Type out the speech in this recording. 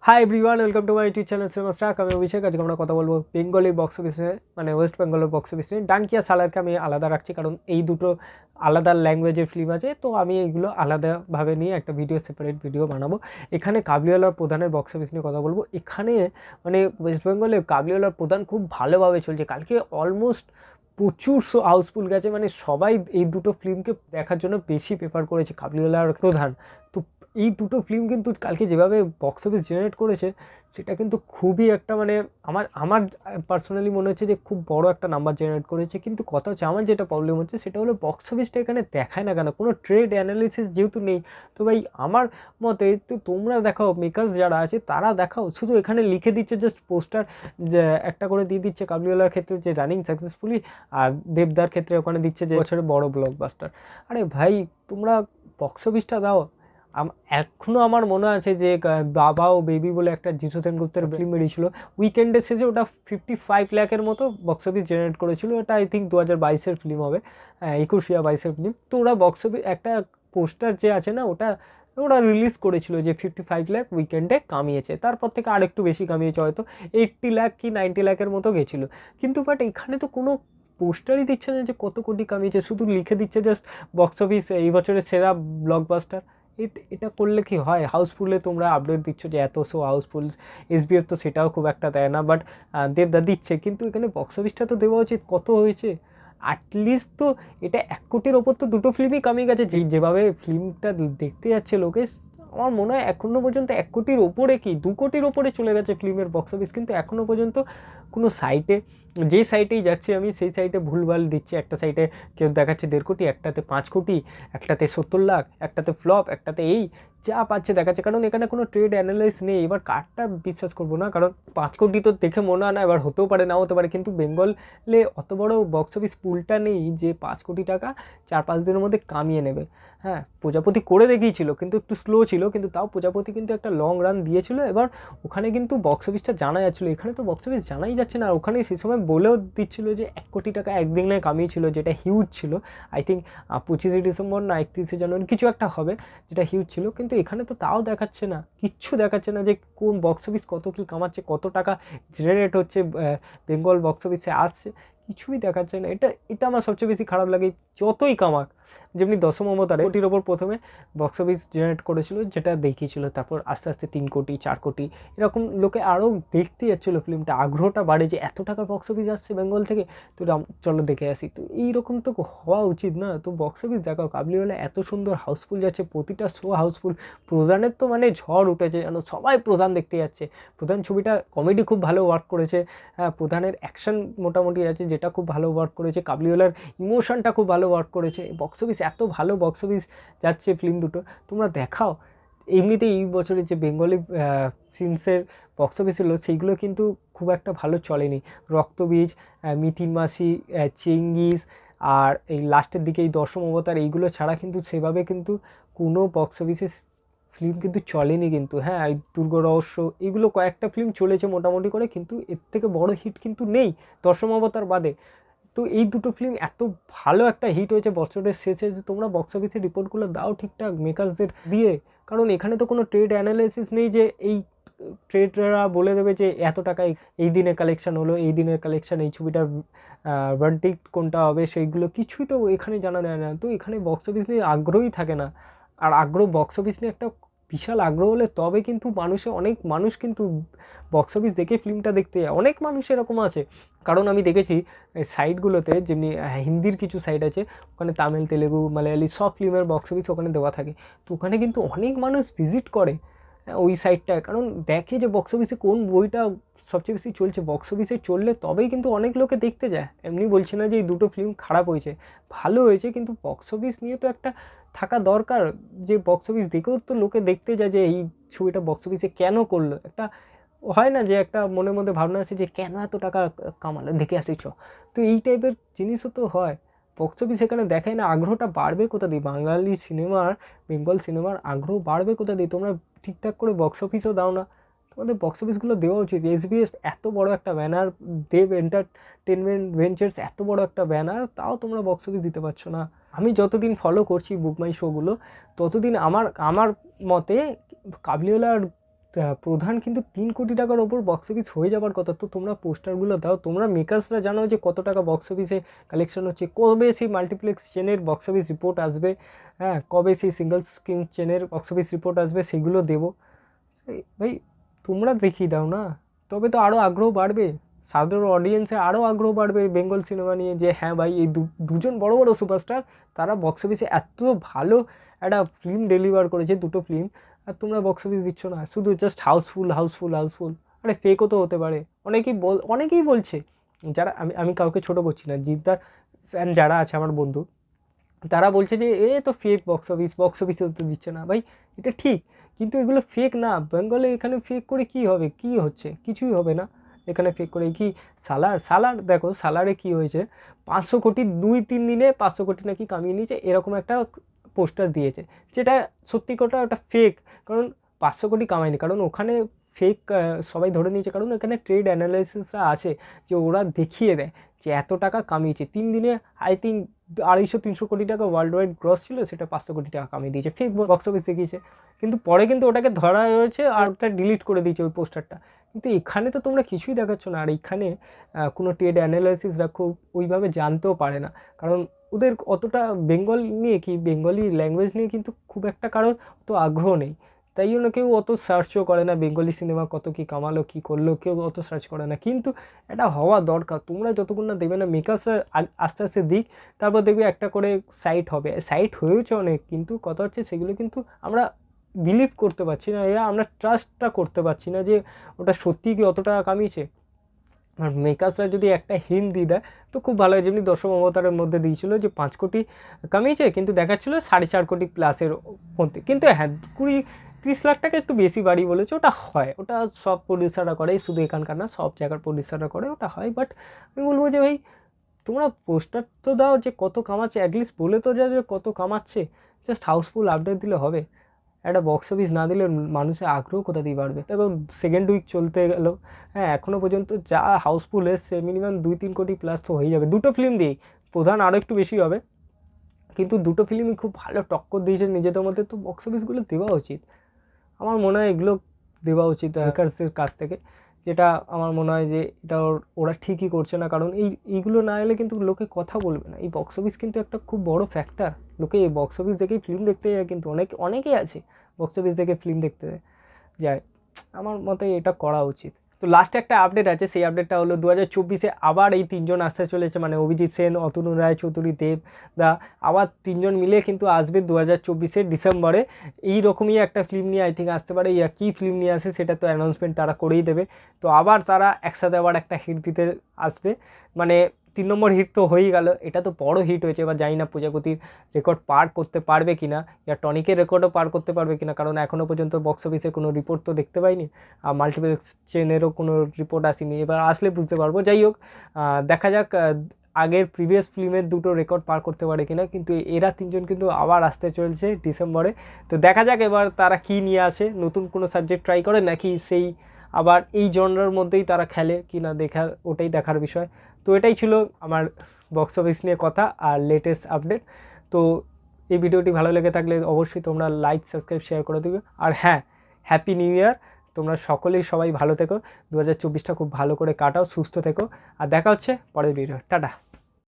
High everyone, welcome to my YouTube channel cinema stuck. আমি অভিষেক। আজকে আমরা কথা বলবো বেঙ্গলি বক্স অফিসে, মানে ওয়েস্ট বেঙ্গলের বক্স অফিস নিয়ে। ডাঙ্কিয়া সালারকে আমি আলাদা রাখছি, কারণ এই দুটো আলাদা ল্যাঙ্গুয়েজের ফিল্ম আছে, তো আমি এইগুলো আলাদাভাবে নিয়ে একটা ভিডিও, সেপারেট ভিডিও বানাবো। এখানে কাবুলিওয়ালার প্রধানের বক্স অফিস নিয়ে কথা বলবো। এখানে মানে ওয়েস্ট বেঙ্গলে কাবুলিওয়ালার প্রধান খুব ভালোভাবে চলছে। কালকে অলমোস্ট প্রচুর হাউসফুল গেছে, মানে সবাই এই দুটো ফিল্মকে দেখার জন্য বেশি প্রেফার করেছে কাবুলিওয়ালার প্রধান। তো এই দুটো ফিল্ম কিন্তু কালকে যেভাবে বক্স অফিস জেনারেট করেছে, সেটা কিন্তু খুবই একটা মানে আমার আমার পার্সোনালি মনে হচ্ছে যে খুব বড় একটা নাম্বার জেনারেট করেছে। কিন্তু কথা হচ্ছে, আমার যেটা প্রবলেম হচ্ছে সেটা হলো বক্স অফিসটা এখানে দেখায় না কেন, কোনো ট্রেড অ্যানালিসিস যেহেতু নেই। তো ভাই আমার মতে তো তোমরা দেখাও, মেকার্স যারা আছে তারা দেখাও, শুধু এখানে লিখে দিচ্ছে জাস্ট পোস্টার যে একটা করে দিয়ে দিচ্ছে কাবুলিওয়ালার ক্ষেত্রে যে রানিং সাকসেসফুলি, আর দেবদার ক্ষেত্রে ওখানে দিচ্ছে যে বছরের বড় ব্লকবাস্টার। আরে ভাই তোমরা বক্স অফিসটা দাও। এখনও আমার মনে আছে যে বাবা ও বেবি বলে একটা যিশু সেনগুপ্তের ফিল্ম বেরিয়েছিল, উইকেন্ডের শেষে ওটা 55 লাখের মতো বক্স অফিস জেনারেট করেছিল। ওটা আই থিঙ্ক 2022-এর ফিল্ম হবে, 21-22-এর ফিল্ম। তো ওরা বক্স অফিস একটা পোস্টার যে আছে না, ওরা রিলিজ করেছিল যে 55 লাখ উইকেন্ডে কামিয়েছে, তারপর থেকে আরেকটু বেশি কামিয়েছে, হয়তো 80 লাখ কি 90 লাখের মতো গেছিলো। কিন্তু বাট এখানে তো কোনো পোস্টারই দিচ্ছে না যে কত কোটি কামিয়েছে, শুধু লিখে দিচ্ছে জাস্ট বক্স অফিস এই বছরের সেরা ব্লকবাস্টার। এটা করলে কি হয়? হাউসফুলে তোমরা আপডেট দিচ্ছ যে এত শো হাউসফুল, এসবিএফ তো সেটাও খুব একটা দেয় না, বাট দেবদা দিচ্ছে। কিন্তু এখানে বক্স অফিসটা তো দেওয়া উচিত কত হয়েছে অ্যাটলিস্ট। তো এটা 1 কোটির ওপর তো দুটো ফিল্মই কামিয়ে গেছে, যেভাবে ফিল্মটা দেখতে যাচ্ছে লোকে। আমার মনে হয় এখনও পর্যন্ত 1 কোটির ওপরে কি 2 কোটির ওপরে চলে গেছে ফিল্মের বক্স অফিস, কিন্তু এখনও পর্যন্ত কোনো সাইটে, যে সাইটেই যাচ্ছি আমি সেই সাইটে ভুলভাল দিচ্ছে। একটা সাইটে কেউ দেখাচ্ছে 1.5 কোটি, একটাতে 5 কোটি, একটাতে 70 লাখ, একটাতে ফ্লপ, একটাতে এই যা পাচ্ছে দেখাচ্ছে। কারণ এখানে কোনো ট্রেড অ্যানালাইস নেই। এবার কারটা বিশ্বাস করবো না, কারণ 5 কোটি তো দেখে মনে হয় না, এবার হতেও পারে নাও হতে পারে, কিন্তু বেঙ্গলে অত বড় বক্স অফিস পুলটা নেই যে 5 কোটি টাকা 4-5 দিনের মধ্যে কামিয়ে নেবে। হ্যাঁ, প্রজাপতি করে দেখিয়েছিল, কিন্তু একটু স্লো ছিল, কিন্তু তাও প্রজাপতি কিন্তু একটা লং রান দিয়েছিল। এবার ওখানে কিন্তু বক্স অফিসটা জানা যাচ্ছিলো, এখানে তো বক্স অফিস জানাই যাচ্ছে না। আর ওখানে সেই সময় বলেও দিচ্ছিল যে 1 কোটি টাকা একদিনে কামিয়েছিল, যেটা হিউজ ছিল। আই থিঙ্ক 25শে ডিসেম্বর না 31শে জানুয়ারি কিছু একটা হবে, যেটা হিউজ ছিল। কিন্তু এখানে তো তাও দেখাচ্ছে না, কিচ্ছু দেখাচ্ছে না যে কোন বক্স অফিস কত কী কামাচ্ছে, কত টাকা জেনারেট হচ্ছে বেঙ্গল বক্স অফিসে আসছে, কিছুই দেখাচ্ছে না। এটা আমার সবচেয়ে বেশি খারাপ লাগে। যতই কামাক, যেমনি দশম অবতারে কোটির ওপর প্রথমে বক্স অফিস জেনারেট করেছিল, যেটা দেখিয়েছিল, তারপর আস্তে আস্তে 3 কোটি 4 কোটি এরকম লোকে আরও দেখতে যাচ্ছিলো ফিল্মটা, আগ্রহটা বাড়ে যে এত টাকার বক্স অফিস আসছে বেঙ্গল থেকে, তো চলো দেখে আসি। তো এইরকম তো হওয়া উচিত না। তো বক্স অফিস দেখাও, কাবুলিওয়ালা এত সুন্দর হাউসফুল যাচ্ছে, প্রতিটা শো হাউসফুল। প্রধানের তো মানে ঝড় উঠেছে, যেন সবাই প্রধান দেখতে যাচ্ছে। প্রধান ছবিটা কমেডি খুব ভালো ওয়ার্ক করেছে, হ্যাঁ, প্রধানের অ্যাকশন মোটামুটি আছে যেটা খুব ভালো ওয়ার্ক করেছে, কাবুলিওয়ালার ইমোশনটা খুব ভালো ওয়ার্ক করেছে। বক্স অফিস এত ভালো বক্স অফিস যাচ্ছে ফিল্ম দুটো, তোমরা দেখাও। এমনিতেই এই বছরে যে বেঙ্গলি ফিল্মসের বক্স অফিস হলো, সেইগুলো কিন্তু খুব একটা ভালো চলেনি। রক্তবীজ, মিথিন মাসি, চেঙ্গিস, আর এই লাস্টের দিকে এই দশম অবতার, এইগুলো ছাড়া কিন্তু সেভাবে কিন্তু কোনো বক্স অফিসে ফিল্ম কিন্তু চলেনি। কিন্তু হ্যাঁ, এই দুর্গ রহস্য, এগুলো কয়েকটা ফিল্ম চলেছে মোটামুটি করে, কিন্তু এর থেকে বড় হিট কিন্তু নেই দশম অবতার বাদে। তো এই দুটো ফিল্ম এত ভালো একটা হিট হয়েছে বছরের শেষে, যে তোমরা বক্স অফিসের রিপোর্টগুলো দাও ঠিকঠাক মেকার্সদের দিয়ে। কারণ এখানে তো কোনো ট্রেড অ্যানালাইসিস নেই যে এই ট্রেডরা বলে দেবে যে এত টাকায় এই দিনের কালেকশন হলো, এই দিনের কালেকশন, এই ছবিটার ভার্ডিক্ট কোনটা হবে, সেইগুলো কিছুই তো এখানে জানা যায় না। তো এখানে বক্স অফিস নিয়ে আগ্রহই থাকে না। আর আগ্রহ বক্স অফিস নিয়ে একটা বিশাল আগ্রহ হলে তবে কিন্তু অনেক মানুষ কিন্তু বক্স অফিস দেখে ফিল্মটা দেখতে যায়। অনেক মানুষ এরকম আছে, কারণ আমি দেখেছি সাইটগুলোতে, যেমনি হিন্দির কিছু সাইট আছে, ওখানে তামিল, তেলেগু, মালায়ালি সব ফিল্মের বক্স অফিস ওখানে দেওয়া থাকে। তো ওখানে কিন্তু অনেক মানুষ ভিজিট করে ওই সাইটটায়, কারণ দেখে যে বক্স অফিসে কোন বইটা সবচেয়ে বেশি চলছে। বক্স অফিসে চললে তবেই কিন্তু অনেক লোকে দেখতে যায়। এমনি বলছি না যে এই দুটো ফিল্ম খারাপ হয়েছে, ভালো হয়েছে, কিন্তু বক্স অফিস নিয়ে তো একটা থাকা দরকার, যে বক্স অফিস দেখেও তো লোকে দেখতে যায় যে এই ছবিটা বক্স অফিসে কেন করলো। একটা হয় না যে একটা মনের মধ্যে ভাবনা আছে যে কেন এত টাকা কামালে, দেখে আসিছ। তো এই টাইপের জিনিসও তো হয়। বক্স অফিস এখানে দেখায় না, আগ্রহটা বাড়বে কোথা দিয়ে? বাঙালি সিনেমার, বেঙ্গল সিনেমার আগ্রহ বাড়বে কোথা দিয়ে? তোমরা ঠিকঠাক করে বক্স অফিসও দাও না। তোমাদের বক্স অফিসগুলো দেওয়া উচিত। এসবিএস এত বড় একটা ব্যানার, দেব এন্টারটেনমেন্ট ভেঞ্চার্স এত বড় একটা ব্যানার, তাও তোমরা বক্স অফিস দিতে পারছো না। আমি যতদিন ফলো করছি বুক মাই শোগুলো, ততদিন আমার মতে কাবুলিওয়ালার প্রধান কিন্তু 3 কোটি টাকার ওপর বক্স অফিস হয়ে যাবার কথা। তো তোমরা পোস্টারগুলো দাও, তোমরা মেকার্সরা জানো যে কত টাকা বক্স অফিসে কালেকশন হচ্ছে, কবে সেই মাল্টিপ্লেক্স চেনের বক্স অফিস রিপোর্ট আসবে, হ্যাঁ কবে সেই সিঙ্গল স্ক্রিন চেনের বক্স অফিস রিপোর্ট আসবে, সেগুলো দেবো। ভাই তোমরা দেখিয়ে দাও না, তবে তো আরও আগ্রহ বাড়বে, সাধারণ অডিয়েন্সে আরও আগ্রহ বাড়বে বেঙ্গল সিনেমা নিয়ে, যে হ্যাঁ ভাই এই দুজন বড় বড় সুপারস্টার তারা বক্স অফিসে এত ভালো একটা ফিল্ম ডেলিভার করেছে, দুটো ফিল্ম, আর তোমরা বক্স অফিস দিচ্ছ না, শুধু জাস্ট হাউসফুল হাউসফুল হাউসফুল। আরে ফেকও তো হতে পারে, অনেকেই বলছে, যারা আমি আমি কাউকে ছোটো করছি না, জিদ্দার ফ্যান যারা আছে আমার বন্ধু, তারা বলছে যে এ তো ফেক বক্স অফিসে তো দিচ্ছে না। ভাই এটা ঠিক, কিন্তু এগুলো ফেক না। বেঙ্গলে এখানে ফেক করে কি হবে, কি হচ্ছে, কিছুই হবে না এখানে ফেক করে। কি সালার দেখো, সালারে কি হয়েছে, 500 কোটি 2-3 দিনে 500 কোটি নাকি কামিয়ে নিয়েছে, এরকম একটা পোস্টার দিয়েছে, যেটা সত্যি কথা ওটা ফেক। কারণ 500 কোটি কামায়নি, কারণ ওখানে ফেক সবাই ধরে নিয়েছে, কারণ এখানে ট্রেড অ্যানালাইসিসরা আছে, যে ওরা দেখিয়ে দেয় যে এত টাকা কামিয়েছে 3 দিনে। আই থিঙ্ক 250-300 কোটি টাকা ওয়ার্ল্ড ওয়াইড গ্রস ছিল, সেটা 500 কোটি টাকা কামিয়ে দিয়েছে, ফেক বক্স অফিস দেখিয়েছে। কিন্তু পরে কিন্তু ওটাকে ধরা হয়েছে আর ওটা ডিলিট করে দিয়েছে ওই পোস্টারটা। কিন্তু এখানে তো তোমরা কিছুই দেখাচ্ছ না। আর এখানে কোনো ট্রেড অ্যানালাইসিসরা খুব ওইভাবে জানতেও পারে না, কারণ ওদের অতটা বেঙ্গল নিয়ে, কি বেঙ্গলি ল্যাঙ্গুয়েজ নিয়ে কিন্তু খুব একটা কারোর অত আগ্রহ নেই। তাই জন্য কেউ অত সার্চও করে না, বেঙ্গলি সিনেমা কত কী কামালো কী করলো কেউ অত সার্চ করে না। কিন্তু এটা হওয়া দরকার, তোমরা যতক্ষণ না দেবে না, মেকার্সরা আস্তে আস্তে দিক, তারপর দেখবে একটা করে সাইট হবে, সাইট হয়েছে অনেক, কিন্তু কথা হচ্ছে সেগুলো কিন্তু আমরা বিলিভ করতে পারছি না, আমরা ট্রাস্টটা করতে পারছি না যে ওটা সত্যিই কি অত টাকা কামিয়েছে। আর মেকার্সরা যদি একটা হিন্ট দিয়ে দেয় তো খুব ভালো হয়, যেমনি দশম অবতারের মধ্যে দিয়েছিল যে 5 কোটি কামিয়েছে, কিন্তু দেখাচ্ছিল 4.5 কোটি প্লাসের মধ্যে। কিন্তু হ্যাঁ 20-30 লাখ টাকা একটু বেশি বাড়ি বলেছে, ওটা হয়, ওটা সব প্রডিউসাররা করে, শুধু এখানকার না সব জায়গার প্রডিউসাররা করে, ওটা হয়। বাট আমি বলবো যে ভাই তোমরা পোস্টার তো দাও যে কত কামাচ্ছে, অ্যাটলিস্ট বলে তো যা যে কত কামাচ্ছে, জাস্ট হাউসফুল আপডেট দিলে হবে। একটা বক্স অফিস না দিলে মানুষের আগ্রহ কোথা দিয়ে বাড়বে। এবং সেকেন্ড উইক চলতে গেল, হ্যাঁ এখনও পর্যন্ত যা হাউসফুল এসছে মিনিমাম 2-3 কোটি প্লাস তো হয়ে যাবে দুটো ফিল্ম দিয়েই। প্রধান আরও একটু বেশি হবে, কিন্তু দুটো ফিল্মই খুব ভালো টক্কর দিয়েছে নিজেদের মধ্যে, তো বক্স অফিসগুলো দেওয়া উচিত। আমার মনে হয় এগুলো দেওয়া উচিত মেকার্সদের কাছ থেকে, যেটা আমার মনে হয় যে এটা ওরা ঠিকই করছে না। কারণ এইগুলো না এলে কিন্তু লোকে কথা বলবে না। এই বক্স অফিস কিন্তু একটা খুব বড় ফ্যাক্টর, লোকে এই বক্স অফিস দেখেই ফিল্ম দেখতে যায়, কিন্তু অনেকেই আছে বক্স অফিস দেখে ফিল্ম দেখতে যায়। আমার মতে এটা করা উচিত। তো লাস্টে একটা আপডেট আছে, সেই আপডেটটা হলো 2024-এ আবার এই 3 জন আসতে চলেছে, মানে অভিজিৎ সেন, অতনু রায় চৌধুরী, দেব দা, আবার 3 জন মিলে কিন্তু আসবে 2024-এর ডিসেম্বরে। এইরকমই একটা ফিল্ম নিয়ে আই থিঙ্ক আসতে পারে, ইয়া কী ফিল্ম নিয়ে আসে সেটা তো অ্যানাউন্সমেন্ট তারা করেই দেবে। তো আবার তারা একসাথে আবার একটা হিট দিতে আসবে, মানে 3 নম্বর হিট তো হয়েই গেল, এটা তো বড় হিট হয়েছে। এবার জানি না প্রজাপতির রেকর্ড পার করতে পারবে কিনা, ইয়া টনিকের রেকর্ডও পার করতে পারবে কিনা, কারণ এখনও পর্যন্ত বক্স অফিসে কোনো রিপোর্ট তো দেখতে পাইনি, আর মাল্টিপ্লেক্স চেনেরও কোনো রিপোর্ট আসেনি। এবার আসলে বুঝতে পারবো। যাই হোক, দেখা যাক আগের প্রিভিয়াস ফিল্মের দুটো রেকর্ড পার করতে পারে কিনা। কিন্তু এরা 3 জন কিন্তু আবার আসতে চলছে ডিসেম্বরে। তো দেখা যাক এবার তারা কি নিয়ে আসে, নতুন কোনো সাবজেক্ট ট্রাই করে নাকি সেই আবার এই জনরার মধ্যেই তারা খেলে কি না, ওটাই দেখার বিষয়। তো এটাই ছিল আমার বক্স অফিস নিয়ে কথা আর লেটেস্ট আপডেট। তো এই ভিডিওটি ভালো লেগে থাকলে অবশ্যই তোমরা লাইক, সাবস্ক্রাইব, শেয়ার করে দেবে। আর হ্যাঁ, হ্যাপি নিউ ইয়ার, তোমরা সবাই ভালো থেকো, 2024টা খুব ভালো করে কাটাও, সুস্থ থেকো, আর দেখা হচ্ছে পরের ভিডিও। টাটা।